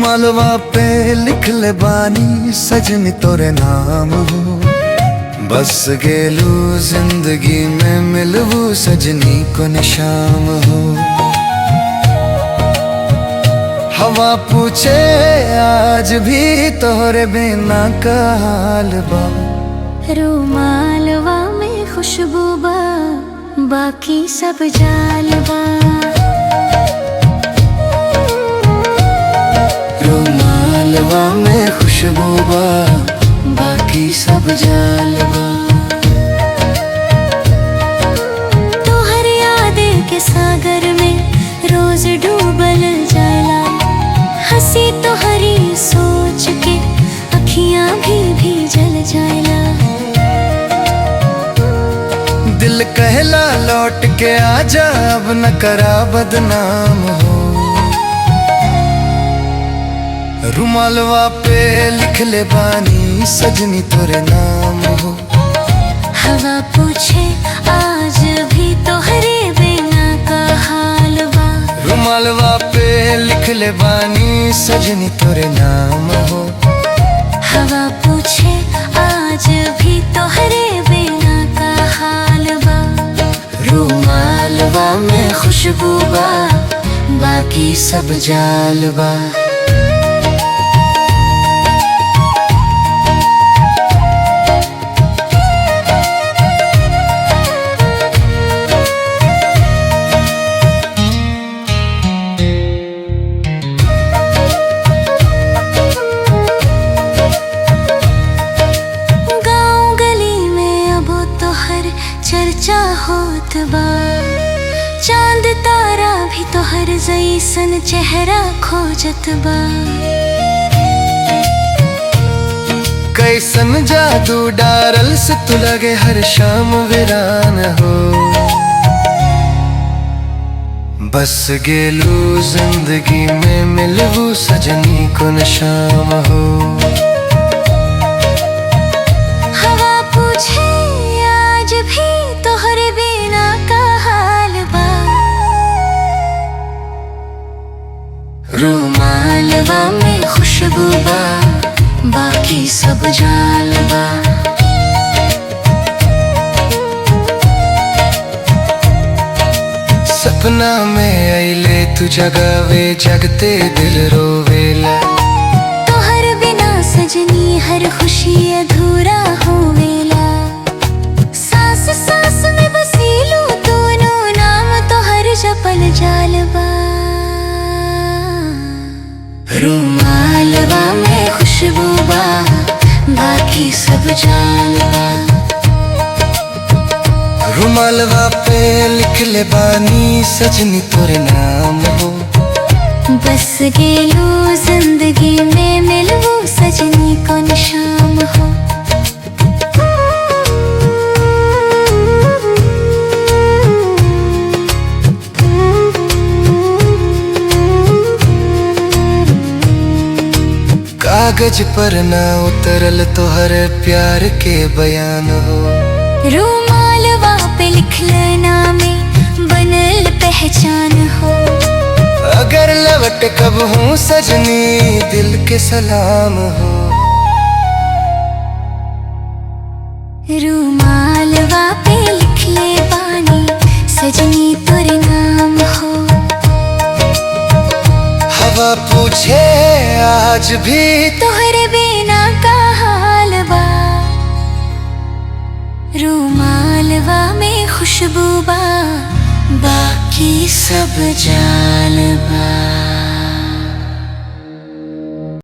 रुमालवा पे लिख ले बानी सजनी तोरे नाम हो। बस गेलू जिंदगी में मिलवू सजनी को निशाम हो। हवा पूछे आज भी तोरे बिना का हाल बा। रुमालवा में खुशबू बा बाकी सब जालबा। रुमालवा में खुशबू बा बाकी सब जालबा। तोहर यादें के सागर में रोज डूबल जाला। हंसी तोहरी सोच के अखियां भी जल जाला। दिल कहला लौट के आजा अब न करा बदनाम हो। रुमालवा पे लिख ले बानी सजनी तोरे नाम हो। हवा पूछे आज भी तोहरे बिना का हाल बा। रुमालवा पे लिख ले बानी सजनी तोरे नाम हो। हवा पूछे आज भी तोहरे बिना का हाल बा। रुमालवा में खुशबू बा बाकी सब जालबा। चर्चा होत बा चांद तारा भी तोहर जैसन चेहरा खोजत बा। कैसन जादू डारल से तू लगे हर शाम वीरान हो। बस गेलू जिंदगी में मिलवू सजनी को निशाम हो। हवा पूछे आज भी तोहरे बिना का हाल बा। रुमालवा में खुशबू बा बाकी सब जालबा। सपना में आइले तू जगावे जगते दिल रोवेला। तोहर बिना सजनी हर खुशी अधूरा होवेला। सांस सांस में बसीलू दोनों नाम तोहर जपल जालबा। रुमालवा में खुशबू बा बाकी सब जालबा। रुमालवा पे लिख ले बानी सजनी तोरे नाम हो। बस गेलू जिंदगी में मिलवू सजनी को निशाम हो। कागज पर ना उतरल तोहर प्यार के बयान हो। रुमालवा पे लिख लेना में बनल पहचान हो। अगर लौट कब हूँ सजनी दिल के सलाम हो। रुमालवा पे लिख ले बानी सजनी तोरे नाम हो। हवा पूछे आज भी तोहरे बिना का हाल बा। रुमालवा में खुशबू बा बाकी सब जालबा।